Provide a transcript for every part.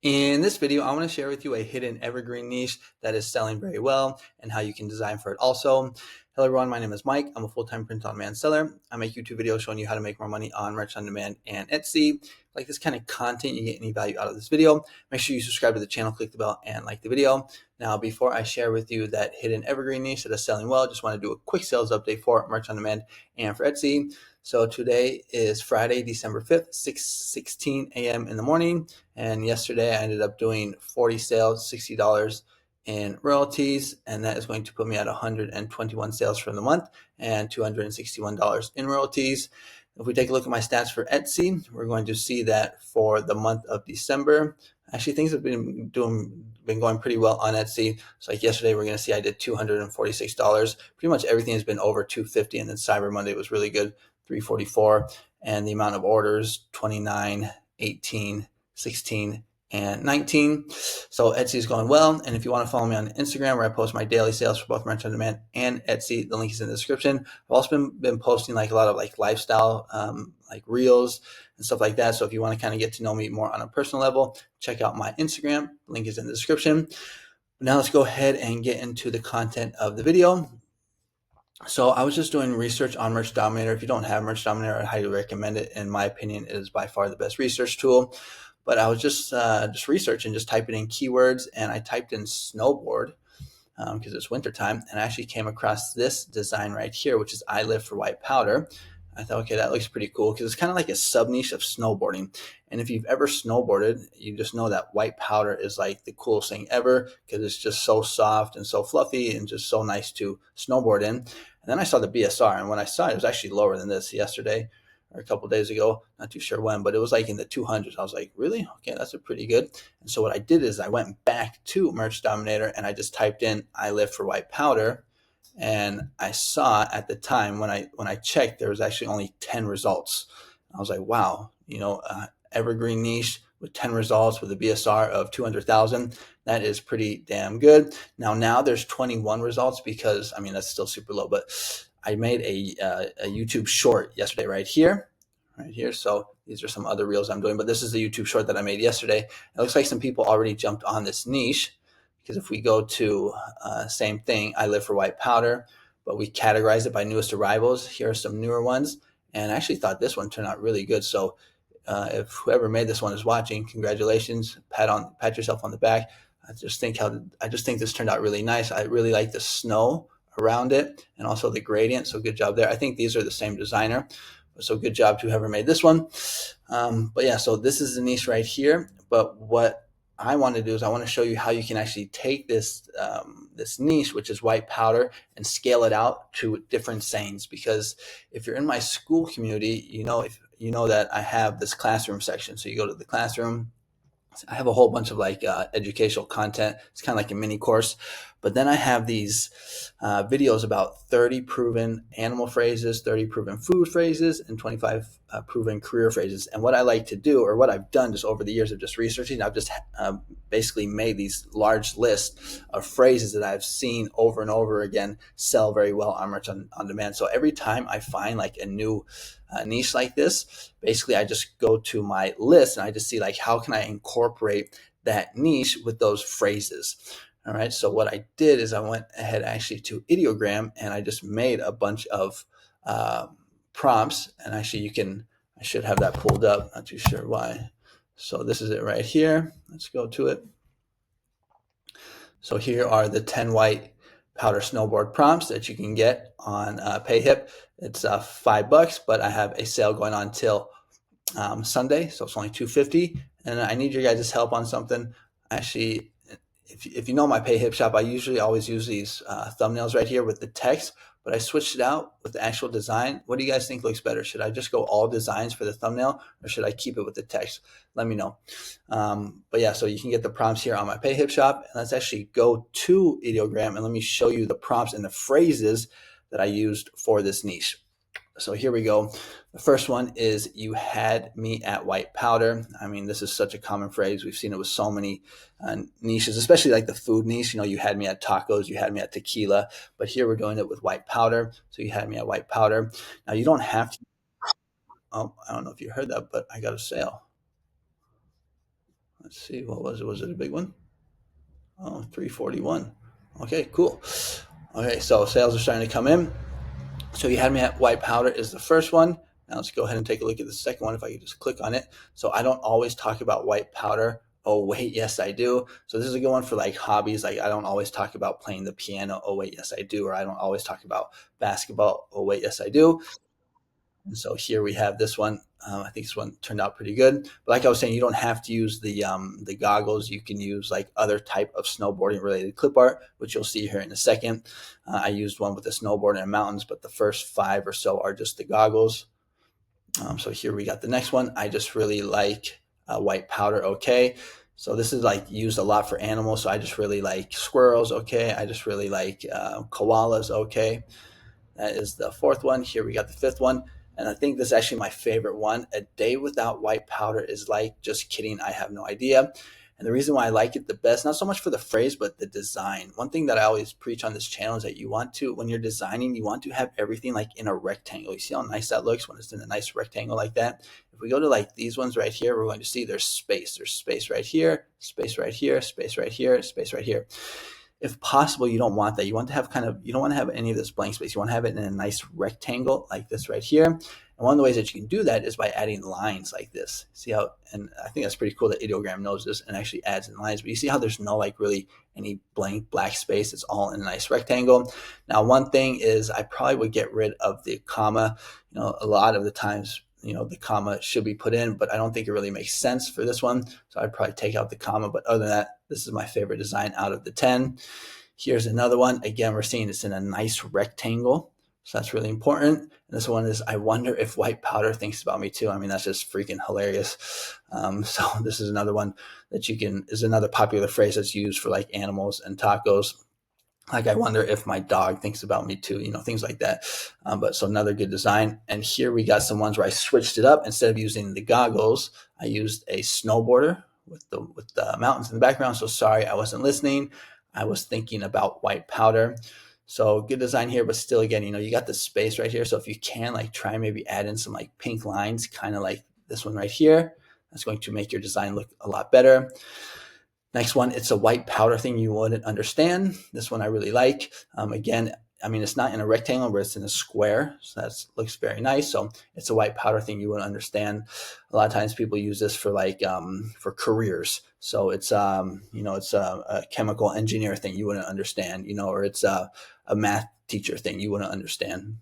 In this video, I want to share with you a hidden evergreen niche that is selling very well and how you can design for it also. Hello everyone, my name is Mike. I'm a full-time print-on-demand seller. I make YouTube videos showing you how to make more money on merch on demand and Etsy. If you like this kind of content, you get any value out of this video, make sure you subscribe to the channel, click the bell, and like the video. Now, before I share with you that hidden evergreen niche that is selling well, I just want to do a quick sales update for merch on demand and for Etsy. So today is Friday, December 5th, 6:16 a.m. in the morning. And yesterday I ended up doing 40 sales, $60 in royalties, and that is going to put me at 121 sales for the month and $261 in royalties. If we take a look at my stats for Etsy, we're going to see that for the month of December, actually things have been going pretty well on Etsy. So like yesterday, we're going to see I did $246. Pretty much everything has been over $250, and then Cyber Monday was really good, $344, and the amount of orders 29, 18, 16, and 19. So Etsy is going well. And if you want to follow me on Instagram, where I post my daily sales for both merch on demand and Etsy, the link is in the description. I've also been posting like a lot of like lifestyle, like reels and stuff like that. So if you want to kind of get to know me more on a personal level, check out my Instagram. Link is in the description. Now let's go ahead and get into the content of the video. So I was just doing research on Merch Dominator. If you don't have Merch Dominator, I highly recommend it. In my opinion, it is by far the best research tool. But I was just researching, just typing in keywords, and I typed in snowboard because it's wintertime, and I actually came across this design right here, which is I Live for White Powder. I thought, okay, that looks pretty cool because it's kind of like a sub niche of snowboarding. And if you've ever snowboarded, you just know that white powder is like the coolest thing ever because it's just so soft and so fluffy and just so nice to snowboard in. And then I saw the BSR, and when I saw it, it was actually lower than this yesterday or a couple of days ago. Not too sure when, but it was like in the 200s. I was like, really? Okay, that's a pretty good. And so what I did is I went back to Merch Dominator and I just typed in I Live for White Powder. And I saw at the time when I checked, there was actually only 10 results. I was like, wow, evergreen niche with 10 results with a BSR of 200,000. That is pretty damn good. Now there's 21 results because, I mean, that's still super low, but I made a YouTube short yesterday right here. So these are some other reels I'm doing, but this is the YouTube short that I made yesterday. It looks like some people already jumped on this niche because if we go to same thing, I Live for White Powder, but we categorize it by newest arrivals. Here are some newer ones, and I actually thought this one turned out really good. So if whoever made this one is watching, congratulations! Pat yourself on the back. I just think this turned out really nice. I really like the snow around it and also the gradient. So good job there. I think these are the same designer. So good job to whoever made this one. But yeah, so this is the niche right here. But what I want to do is I want to show you how you can actually take this this niche, which is white powder, and scale it out to different sayings. Because if you're in my school community, you know that I have this classroom section. So you go to the classroom. I have a whole bunch of like educational content. It's kind of like a mini course. But then I have these videos about 30 proven animal phrases, 30 proven food phrases, and 25 proven career phrases. And what I like to do, or what I've done just over the years of just researching, I've just basically made these large lists of phrases that I've seen over and over again sell very well on Merch on Demand. So every time I find like a new niche like this, basically I just go to my list and I just see like how can I incorporate that niche with those phrases. All right, so what I did is I went ahead actually to Ideogram and I just made a bunch of prompts, and actually I should have that pulled up, not too sure why. So this is it right here. Let's go to it. So here are the 10 white powder snowboard prompts that you can get on PayHip. It's $5, but I have a sale going on till Sunday, so it's only $250. And I need your guys' help on something. Actually, if you know my PayHip shop, I usually always use these thumbnails right here with the text, but I switched it out with the actual design. What do you guys think looks better? Should I just go all designs for the thumbnail, or should I keep it with the text? Let me know. But yeah, so you can get the prompts here on my PayHip shop. And let's actually go to Ideogram and let me show you the prompts and the phrases that I used for this niche. So here we go. The first one is "you had me at white powder." I mean, this is such a common phrase. We've seen it with so many niches, especially like the food niche. You had me at tacos, you had me at tequila, but here we're doing it with white powder. So you had me at white powder. Now you don't have to, oh, I don't know if you heard that, but I got a sale. Let's see, what was it? Was it a big one? Oh, 341. Okay, cool. Okay, so sales are starting to come in. So you had me at white powder is the first one. Now let's go ahead and take a look at the second one if I could just click on it. So I don't always talk about white powder. Oh wait, yes I do. So this is a good one for like hobbies. Like I don't always talk about playing the piano. Oh wait, yes I do. Or I don't always talk about basketball. Oh wait, yes I do. And so here we have this one. I think this one turned out pretty good. But like I was saying, you don't have to use the goggles. You can use like other type of snowboarding related clip art, which you'll see here in a second. I used one with the snowboard and mountains, but the first 5 or so are just the goggles. So here we got the next one. I just really like white powder. Okay. So this is like used a lot for animals. So I just really like squirrels. Okay. I just really like koalas. Okay. That is the 4th one. Here we got the 5th one. And I think this is actually my favorite one. A day without white powder is like, just kidding, I have no idea. And the reason why I like it the best, not so much for the phrase, but the design. One thing that I always preach on this channel is that you want to, when you're designing, you want to have everything like in a rectangle. You see how nice that looks when it's in a nice rectangle like that? If we go to like these ones right here, we're going to see there's space. There's space right here, space right here, space right here, space right here. If possible, you don't want that. You want to have you don't want to have any of this blank space. You want to have it in a nice rectangle like this right here. And one of the ways that you can do that is by adding lines like this. See how, and I think that's pretty cool that Ideogram knows this and actually adds in lines, but you see how there's no like really any blank black space. It's all in a nice rectangle. Now, one thing is I probably would get rid of the comma. A lot of the times, the comma should be put in, but I don't think it really makes sense for this one. So I'd probably take out the comma, but other than that, this is my favorite design out of the 10. Here's another one. Again, we're seeing it's in a nice rectangle. So that's really important. And this one is, I wonder if white powder thinks about me too. I mean, that's just freaking hilarious. So this is another one that is another popular phrase that's used for like animals and tacos. Like, I wonder if my dog thinks about me too, things like that. But so another good design. And here we got some ones where I switched it up. Instead of using the goggles, I used a snowboarder with the mountains in the background. So sorry, I wasn't listening. I was thinking about white powder. So good design here, but still, again, you got the space right here. So if you can, like, try and maybe add in some like pink lines, kind of like this one right here. That's going to make your design look a lot better. Next one, it's a white powder thing you wouldn't understand. This one I really like. Again, I mean, it's not in a rectangle, but it's in a square. So that looks very nice. So it's a white powder thing you wouldn't understand. A lot of times people use this for like, for careers. So it's, it's a chemical engineer thing you wouldn't understand, or it's a math teacher thing you wouldn't understand.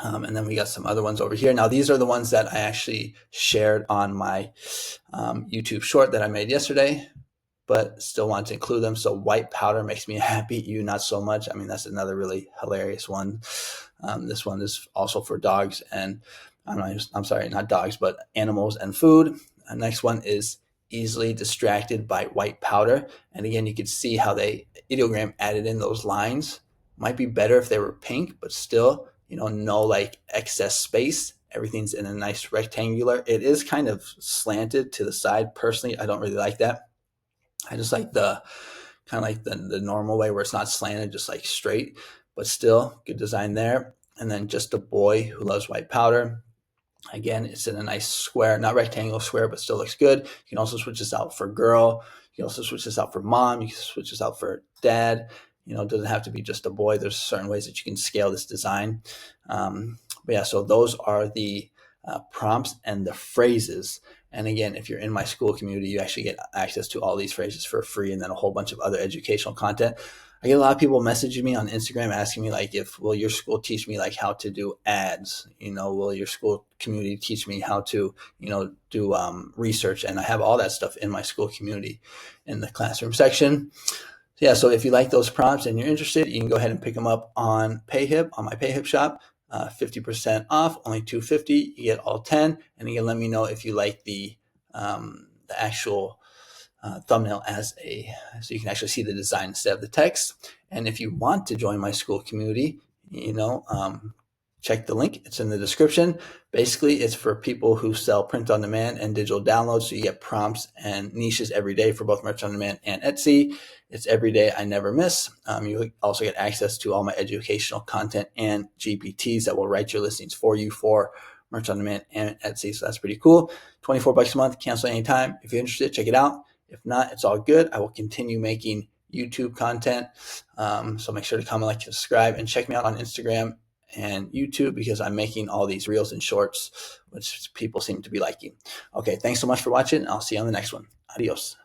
And then we got some other ones over here. Now, these are the ones that I actually shared on my YouTube short that I made yesterday, but still want to include them. So white powder makes me happy, you not so much. I mean, that's another really hilarious one. This one is also for dogs and I'm sorry, not dogs, but animals and food. Next one is easily distracted by white powder. And again, you can see how Ideogram added in those lines. Might be better if they were pink, but still, no like excess space. Everything's in a nice rectangular. It is kind of slanted to the side. Personally, I don't really like that. I just like the kind of like the normal way where it's not slanted, just like straight, but still good design there. And then just a boy who loves white powder. Again, it's in a nice square, not rectangle, square, but still looks good. You can also switch this out for girl. You can also switch this out for mom. You can switch this out for dad. It doesn't have to be just a boy. There's certain ways that you can scale this design. But yeah, so those are the prompts and the phrases. And again, if you're in my school community, you actually get access to all these phrases for free and then a whole bunch of other educational content. I get a lot of people messaging me on Instagram asking me like, will your school teach me like how to do ads? Will your school community teach me how to, do research? And I have all that stuff in my school community in the classroom section. Yeah, so if you like those prompts and you're interested, you can go ahead and pick them up on PayHip, on my PayHip shop. 50% off, only $250. You get all 10, and you can let me know if you like the actual thumbnail so you can actually see the design instead of the text. And if you want to join my school community, check the link. It's in the description. Basically, it's for people who sell print on demand and digital downloads. So you get prompts and niches every day for both merch on demand and Etsy. It's every day, I never miss. You also get access to all my educational content and GPTs that will write your listings for you for merch on demand and Etsy. So that's pretty cool. $24 a month, cancel anytime. If you're interested, check it out. If not, it's all good. I will continue making YouTube content. So make sure to comment, like, subscribe, and check me out on Instagram and YouTube because I'm making all these reels and shorts, which people seem to be liking. Okay, thanks so much for watching. I'll see you on the next one. Adios.